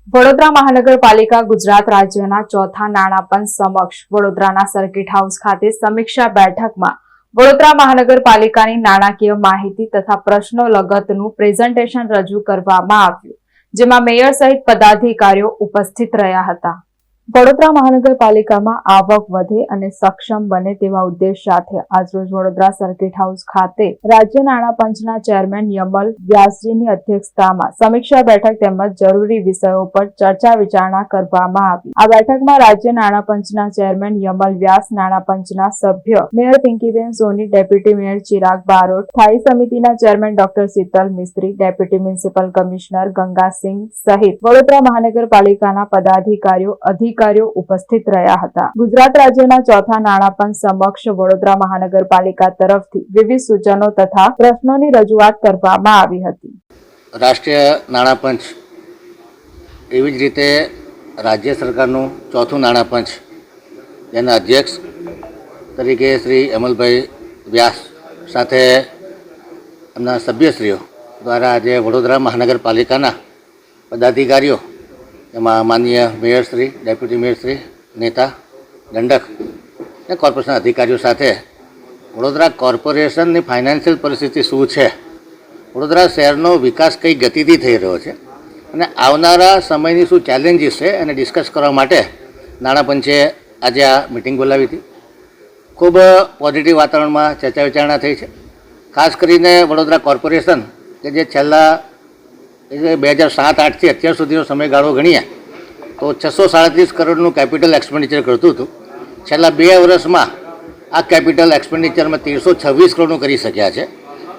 વડોદરા મહાનગરપાલિકા ગુજરાત રાજ્યના ચોથા નાણાપંચ સમક્ષ વડોદરાના સર્કિટ હાઉસ ખાતે સમીક્ષા બેઠકમાં વડોદરા મહાનગરપાલિકાની નાણાકીય માહિતી તથા પ્રશ્નો લગતનું પ્રેઝન્ટેશન રજૂ કરવામાં આવ્યું, જેમાં મેયર સહિત પદાધિકારીઓ ઉપસ્થિત રહ્યા હતા। વડોદરા મહાનગરપાલિકામાં આવક વધે અને સક્ષમ બને તેવા ઉદ્દેશ સાથે આજરોજ વડોદરા સર્કિટ હાઉસ ખાતે રાજ્ય નાણાં પંચના ચેરમેન યમલ વ્યાસજીની અધ્યક્ષતામાં સમીક્ષા બેઠક તેમજ જરૂરી વિષયો પર ચર્ચા વિચારણા કરવામાં આવી। આ બેઠકમાં રાજ્ય નાણાં પંચના ચેરમેન યમલ વ્યાસ, નાણાં પંચના સભ્ય મેયર પિંકીબેન સોની, ડેપ્યુટી મેયર ચિરાગ બારોટ, સ્થાયી સમિતિના ચેરમેન ડોક્ટર શીતલ મિસ્ત્રી, ડેપ્યુટી મ્યુનિસિપલ કમિશનર ગંગાસિંહ સહિત વડોદરા મહાનગરપાલિકાના પદાધિકારીઓ ઉપસ્થિત રહ્યા હતા। ગુજરાત રાજ્યના ચોથા નાણાપંચ સમક્ષ વડોદરા મહાનગરપાલિકા તરફથી વિવિધ સૂચનો તથા પ્રશ્નોની રજૂઆત કરવામાં આવી હતી। રાષ્ટ્રીય નાણાપંચ એવી જ રીતે રાજ્ય સરકારનું ચોથું નાણાપંચ જેના અધ્યક્ષ તરીકે શ્રી અમલભાઈ વ્યાસ સાથે એમના સભ્યશ્રીઓ દ્વારા આજે વડોદરા મહાનગરપાલિકાના પદાધિકારીઓ એમાં માનનીય મેયરશ્રી, ડેપ્યુટી મેયરશ્રી, નેતા, દંડક અને કોર્પોરેશન અધિકારીઓ સાથે વડોદરા કોર્પોરેશનની ફાઇનાન્શિયલ પરિસ્થિતિ શું છે, વડોદરા શહેરનો વિકાસ કઈ ગતિથી થઈ રહ્યો છે અને આવનારા સમયની શું ચેલેન્જીસ છે એને ડિસ્કસ કરવા માટે નાણાપંચે આજે આ મિટિંગ બોલાવી હતી। ખૂબ પોઝિટિવ વાતાવરણમાં ચર્ચા વિચારણા થઈ છે। ખાસ કરીને વડોદરા કોર્પોરેશન કે જે છેલ્લા 2007-8થી અત્યાર સુધીનો સમયગાળો ગણીએ તો 637 કરોડનું કેપિટલ એક્સપેન્ડિચર કરતું હતું। છેલ્લા 2 વર્ષમાં આ કેપિટલ એક્સપેન્ડિચરમાં 326 કરોડનું કરી શક્યા છે।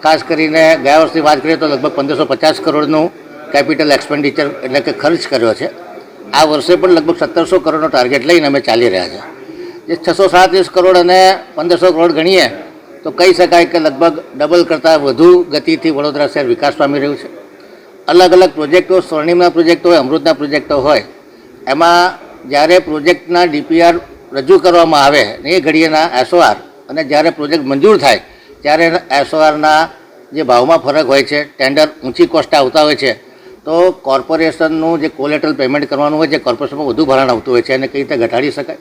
ખાસ કરીને ગયા વર્ષની વાત કરીએ તો લગભગ 1550 કરોડનું કેપિટલ એક્સપેન્ડિચર એટલે કે ખર્ચ કર્યો છે। આ વર્ષે પણ લગભગ 1700 કરોડનો ટાર્ગેટ લઈને અમે ચાલી રહ્યા છે। જે 637 કરોડ અને 1500 કરોડ ગણીએ તો કહી શકાય કે લગભગ ડબલ કરતાં વધુ ગતિથી વડોદરા શહેર વિકાસ પામી રહ્યું છે। અલગ અલગ પ્રોજેક્ટો, સ્વર્ણિમના પ્રોજેક્ટો હોય, અમૃતના પ્રોજેક્ટો હોય, એમાં જ્યારે પ્રોજેક્ટના ડીપીઆર રજૂ કરવામાં આવે એ ઘડીએના એસઓઆર અને જ્યારે પ્રોજેક્ટ મંજૂર થાય ત્યારે એસઓઆરના જે ભાવમાં ફરક હોય છે, ટેન્ડર ઊંચી કોસ્ટ આવતા હોય છે, તો કોર્પોરેશનનું જે કોલેટરલ પેમેન્ટ કરવાનું હોય છે, કોર્પોરેશનમાં વધુ ભારણ આવતું હોય છે અને કઈ રીતે ઘટાડી શકાય।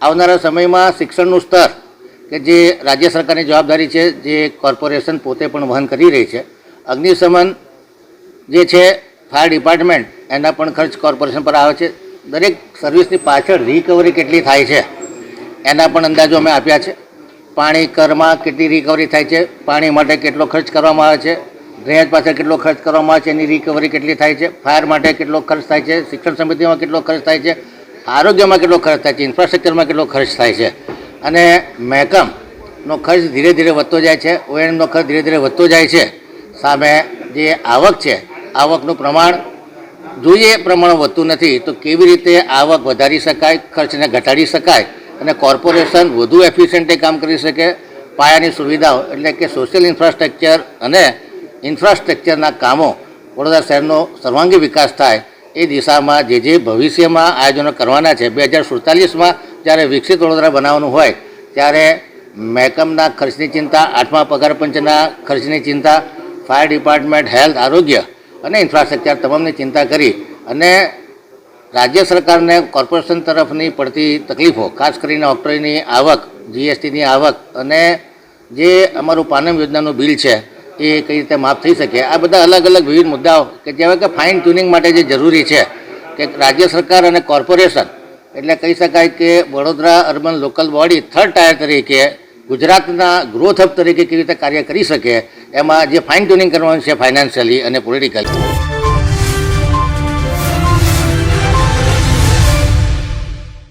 આવનારા સમયમાં શિક્ષણનું સ્તર કે જે રાજ્ય સરકારની જવાબદારી છે, જે કોર્પોરેશન પોતે પણ વહન કરી રહી છે, અગ્નિશમન જે છે, ફાયર ડિપાર્ટમેન્ટ એના પણ ખર્ચ કોર્પોરેશન પર આવે છે। દરેક સર્વિસની પાછળ રિકવરી કેટલી થાય છે એના પણ અંદાજો અમે આપ્યા છે। પાણી કરમાં કેટલી રિકવરી થાય છે, પાણી માટે કેટલો ખર્ચ કરવામાં આવે છે, ડ્રેનેજ પાછળ કેટલો ખર્ચ કરવામાં આવે છે, એની રિકવરી કેટલી થાય છે, ફાયર માટે કેટલો ખર્ચ થાય છે, શિક્ષણ સમિતિમાં કેટલો ખર્ચ થાય છે, આરોગ્યમાં કેટલો ખર્ચ થાય છે, ઇન્ફ્રાસ્ટ્રક્ચરમાં કેટલો ખર્ચ થાય છે અને મહેકમનો ખર્ચ ધીરે ધીરે વધતો જાય છે, ઓએનએમનો ખર્ચ ધીરે ધીરે વધતો જાય છે। સામે જે આવક છે, આવકનું પ્રમાણ જોઈએ એ પ્રમાણે વધતું નથી, તો કેવી રીતે આવક વધારી શકાય, ખર્ચને ઘટાડી શકાય અને કોર્પોરેશન વધુ એફિશિયન્ટલી કામ કરી શકે, પાયાની સુવિધાઓ એટલે કે સોશિયલ ઇન્ફ્રાસ્ટ્રક્ચર અને ઇન્ફ્રાસ્ટ્રક્ચરના કામો વડોદરા શહેરનો સર્વાંગી વિકાસ થાય એ દિશામાં જે ભવિષ્યમાં આયોજનો કરવાના છે। 2047માં જ્યારે વિકસિત વડોદરા બનાવવાનું હોય ત્યારે મહેકમના ખર્ચની ચિંતા, 8મા પગાર પંચના ખર્ચની ચિંતા, ફાયર ડિપાર્ટમેન્ટ, હેલ્થ, આરોગ્ય અને ઇન્ફ્રાસ્ટ્રક્ચર તમામની ચિંતા કરી અને રાજ્ય સરકારને કોર્પોરેશન તરફની પડતી તકલીફો, ખાસ કરીને ઓક્ટ્રોયની આવક, જીએસટીની આવક અને જે અમારું પાનમ યોજનાનું બિલ છે એ કઈ રીતે માફ થઈ શકે, આ બધા અલગ અલગ વિવિધ મુદ્દાઓ કે જેવા કે ફાઇન ટ્યુનિંગ માટે જે જરૂરી છે કે રાજ્ય સરકાર અને કોર્પોરેશન એટલે કહી શકાય કે Vadodara urban local body 3rd tier તરીકે ગુજરાતના ગ્રોથ હબ તરીકે કેવી રીતે કાર્ય કરી શકે એમાં જે ફાઇન ટ્યુનિંગ કરવાનું છે ફાઇનાન્શિયલી અને પોલિટિકલી।